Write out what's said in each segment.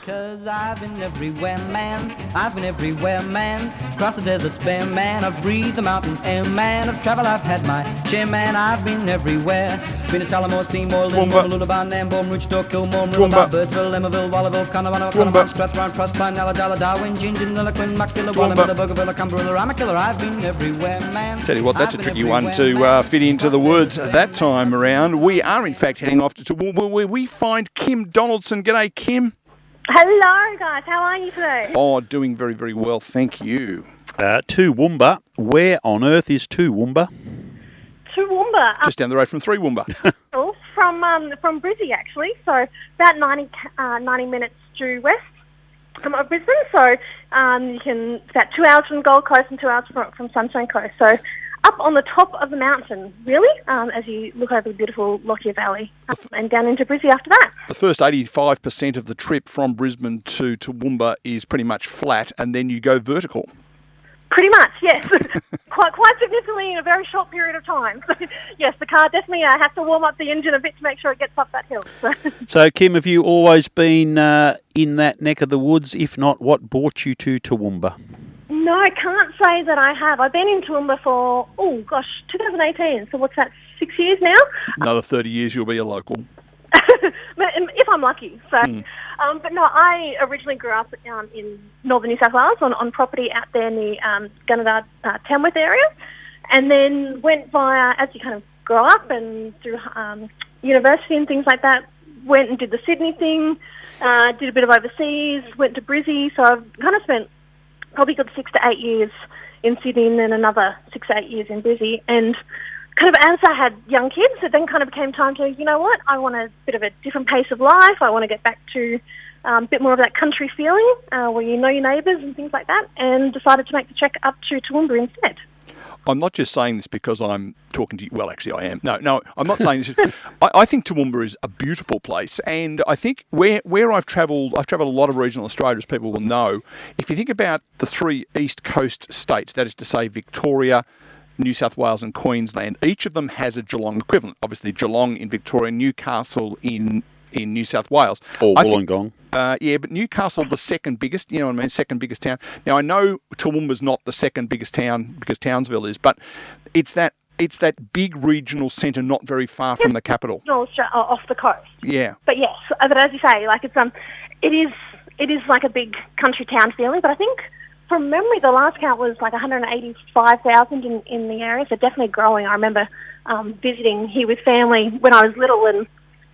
'Cause I've been everywhere, man. I've been everywhere, man. Across the deserts bare, man. I've breathed the mountain air, man. I've travelled, I've had my share, man. I've been everywhere. Been to Tullamore, Seymour, Lismore, Lullaby, Nambour, Roochdore, Kilmore, Mooloolaba, Birdsville, Emmaville, Wallaville, Connemara, Connemara, Strathrown, Proserpine, Ulladulla, Darwin, Gingin, Lilliquin, Muckilla, Wallamilla, Bougainville, Cumberland, Ramakilla. I've been everywhere, man. Tell you what, that's a tricky one to fit into the words that time around. We are, in fact, heading off to Toowoomba, where we find Kim Donaldson. G'day, Kim. Hello, guys. How are you today? Oh, doing very, very well. Thank you. Toowoomba. Where on earth is Toowoomba? Toowoomba. Just down the road from Toowoomba. From Brizzy, actually. So about 90 minutes due west from Brisbane. So it's about 2 hours from Gold Coast and 2 hours from Sunshine Coast. So up on the top of the mountain, really, as you look over the beautiful Lockyer Valley and down into Brizzy after that. The first 85% of the trip from Brisbane to Toowoomba is pretty much flat, and then you go vertical. Pretty much, yes. quite significantly in a very short period of time. So, yes, the car definitely has to warm up the engine a bit to make sure it gets up that hill. So, Kim, have you always been in that neck of the woods? If not, what brought you to Toowoomba? No, I can't say that I have. I've been in Toowoomba for, 2018. So what's that, 6 years now? Another 30 years you'll be a local. If I'm lucky. So, but no, I originally grew up in northern New South Wales on property out there near Gunnedah, Tamworth area, and then went via, as you kind of grow up and through university and things like that, went and did the Sydney thing, did a bit of overseas, went to Brizzy, so I've kind of spent probably got 6 to 8 years in Sydney and then another 6 to 8 years in Brizzy. And kind of as I had young kids, it then kind of became time to, you know what, I want a bit of a different pace of life. I want to get back to a bit more of that country feeling where you know your neighbours and things like that, and decided to make the trek up to Toowoomba instead. I'm not just saying this because I'm talking to you. Well, actually, I am. No, I'm not saying this. I think Toowoomba is a beautiful place, and I think where I've travelled a lot of regional Australia, as people will know. If you think about the 3 East Coast states, that is to say Victoria, New South Wales and Queensland, each of them has a Geelong equivalent. Obviously, Geelong in Victoria, Newcastle in New South Wales. Or Wollongong. Yeah, but Newcastle, the second biggest, you know what I mean, second biggest town. Now, I know Toowoomba's not the second biggest town because Townsville is, but it's that big regional centre not very far from the capital. Off the coast. Yeah. But yes, but as you say, like it is like a big country town feeling, but I think from memory the last count was like 185,000 in the area, so definitely growing. I remember visiting here with family when I was little, and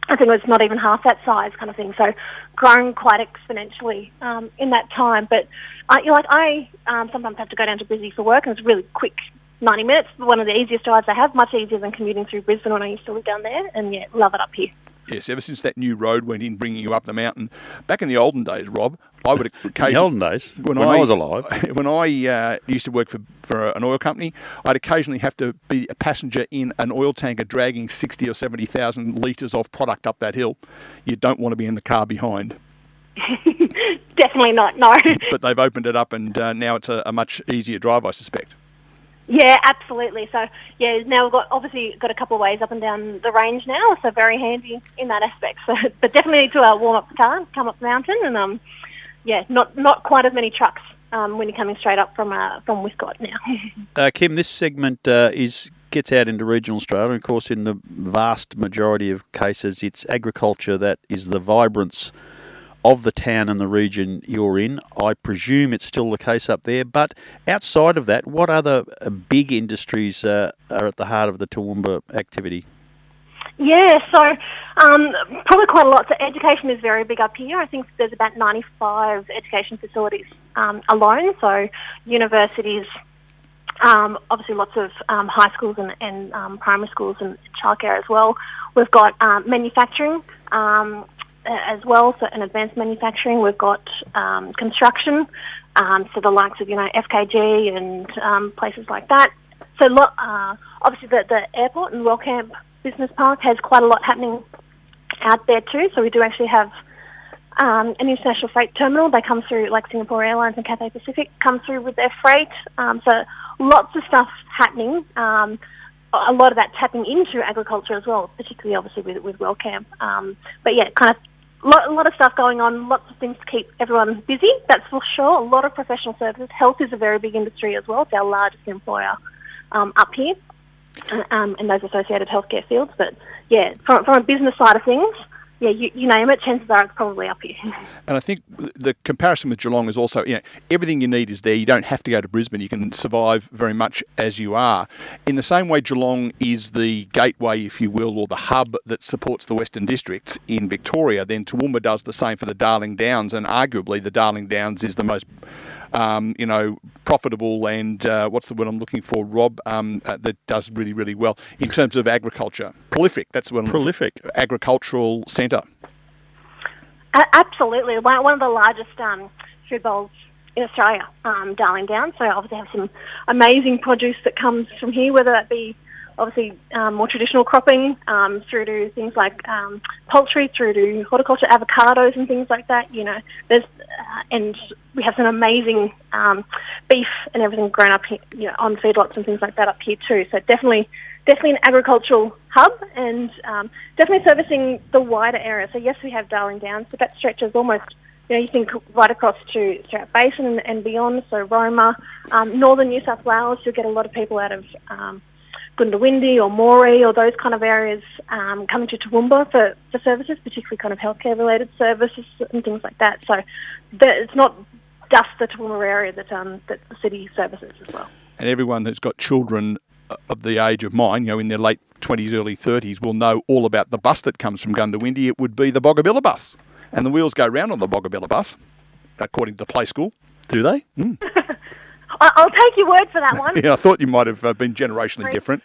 I think it was not even half that size kind of thing. So grown quite exponentially in that time. But I sometimes have to go down to Brizzy for work, and it's really quick, 90 minutes. One of the easiest drives I have, much easier than commuting through Brisbane when I used to live down there. And yeah, love it up here. Yes, ever since that new road went in, bringing you up the mountain. Back in the olden days, Rob, I would occasionally... In the olden days, when I was alive. When I used to work for an oil company, I'd occasionally have to be a passenger in an oil tanker dragging 60 or 70,000 litres of product up that hill. You don't want to be in the car behind. Definitely not, no. But they've opened it up, and now it's a much easier drive, I suspect. Yeah, absolutely. So, yeah, now we've got a couple of ways up and down the range now, so very handy in that aspect. So, but definitely need to warm up the car, come up the mountain, and not quite as many trucks when you're coming straight up from Wiscott now. Kim, this segment gets out into regional Australia. Of course, in the vast majority of cases, it's agriculture that is the vibrance of the town and the region you're in. I presume it's still the case up there, but outside of that, what other big industries are at the heart of the Toowoomba activity? Yeah, so probably quite a lot. So education is very big up here. I think there's about 95 education facilities alone, so universities, obviously lots of high schools and primary schools and childcare as well. We've got manufacturing, as well, so in advanced manufacturing. We've got construction, so the likes of, FKG and places like that. So obviously the airport and Wellcamp Business Park has quite a lot happening out there too. So we do actually have an international freight terminal. They come through, like Singapore Airlines and Cathay Pacific come through with their freight. So lots of stuff happening. A lot of that tapping into agriculture as well, particularly obviously with Wellcamp. But yeah, kind of A lot of stuff going on, lots of things to keep everyone busy, that's for sure. A lot of professional services. Health is a very big industry as well. It's our largest employer up here, and those associated healthcare fields. But yeah, from a business side of things, yeah, you name it, chances are it's probably up here. And I think the comparison with Geelong is also, everything you need is there. You don't have to go to Brisbane. You can survive very much as you are. In the same way, Geelong is the gateway, if you will, or the hub that supports the Western Districts in Victoria, then Toowoomba does the same for the Darling Downs, and arguably the Darling Downs is the most profitable and what's the word I'm looking for, Rob, that does really, really well in terms of agriculture. Prolific, that's the word I'm looking for. Agricultural centre. Absolutely. One of the largest food bowls in Australia, Darling Downs. So obviously have some amazing produce that comes from here, whether that be obviously more traditional cropping, through to things like poultry, through to horticulture, avocados and things like that. There's and we have some amazing beef and everything grown up here, on feedlots and things like that up here too. So definitely an agricultural hub, and definitely servicing the wider area. So yes, we have Darling Downs, but that stretches almost, you think right across to Strait Basin and beyond. So Roma, northern New South Wales, you'll get a lot of people out of Gundawindi or Moree or those kind of areas coming to Toowoomba for services, particularly kind of healthcare related services and things like that. So it's not just the Toowoomba area that the city services as well. And everyone that's got children of the age of mine, in their late 20s, early 30s, will know all about the bus that comes from Gundawindi. It would be the Boggabilla bus. And the wheels go round on the Boggabilla bus, according to the play school. Do they? Mm. I'll take your word for that one. Yeah, I thought you might have been generationally different.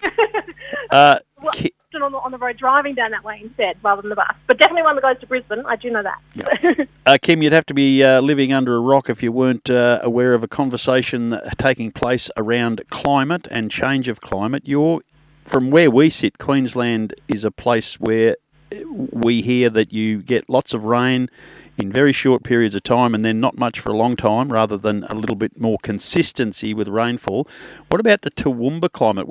On the road driving down that way instead rather than the bus. But definitely one that goes to Brisbane, I do know that. Yeah. Kim, you'd have to be living under a rock if you weren't aware of a conversation taking place around climate and change of climate. From where we sit, Queensland is a place where we hear that you get lots of rain in very short periods of time and then not much for a long time, rather than a little bit more consistency with rainfall. What about the Toowoomba climate?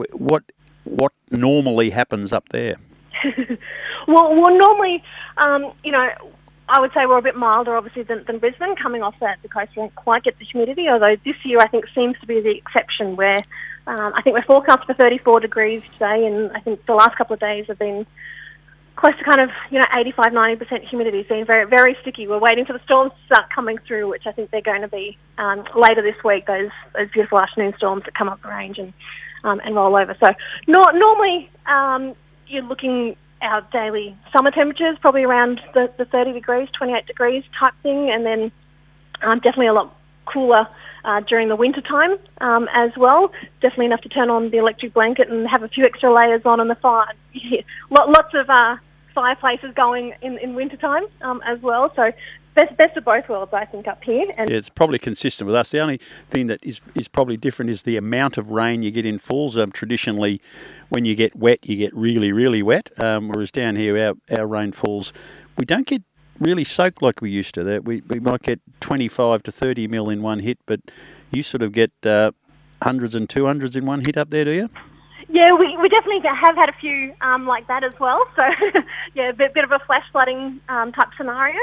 What normally happens up there? well, normally, I would say we're a bit milder, obviously, than Brisbane. Coming off that, the coast won't quite get the humidity, although this year I think seems to be the exception, where I think we're forecast for 34 degrees today, and I think the last couple of days have been close to kind of, 85-90% humidity. It's been very, very sticky. We're waiting for the storms to start coming through, which I think they're going to be later this week, those beautiful afternoon storms that come up the range and roll over. So normally you're looking our daily summer temperatures, probably around the 30 degrees, 28 degrees type thing, and then definitely a lot cooler during the winter time as well. Definitely enough to turn on the electric blanket and have a few extra layers on in the fire. Lots of fireplaces going in winter time as well. So best of both worlds, I think, up here. And it's probably consistent with us. The only thing that is probably different is the amount of rain you get in falls. Traditionally, when you get wet, you get really, really wet. Whereas down here, our rainfalls, we don't get really soaked like we used to. We might get 25 to 30 mil in one hit, but you sort of get hundreds and 200s in one hit up there, do you? Yeah, we definitely have had a few like that as well. So, yeah, a bit of a flash flooding type scenario.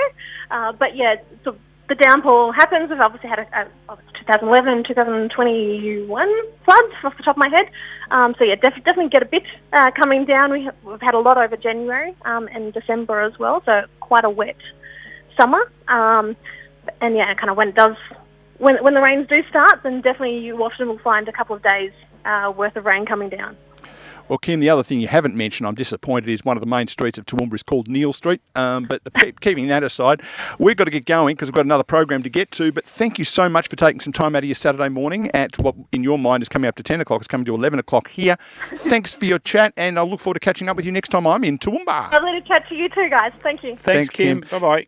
But, yeah, the downpour happens. We've obviously had 2011 and 2021 floods off the top of my head. So, yeah, definitely get a bit coming down. We've had a lot over January and December as well, so quite a wet summer. And, yeah, kind of when the rains do start, then definitely you often will find a couple of days worth of rain coming down. Well, Kim, the other thing you haven't mentioned, I'm disappointed, is one of the main streets of Toowoomba is called Neil Street. But keeping that aside, we've got to get going because we've got another program to get to. But thank you so much for taking some time out of your Saturday morning at what in your mind is coming up to 10 o'clock. It's coming to 11 o'clock here. Thanks for your chat, and I'll look forward to catching up with you next time I'm in Toowoomba. Lovely to chat to you too, guys. Thank you. Thanks Kim. Bye-bye.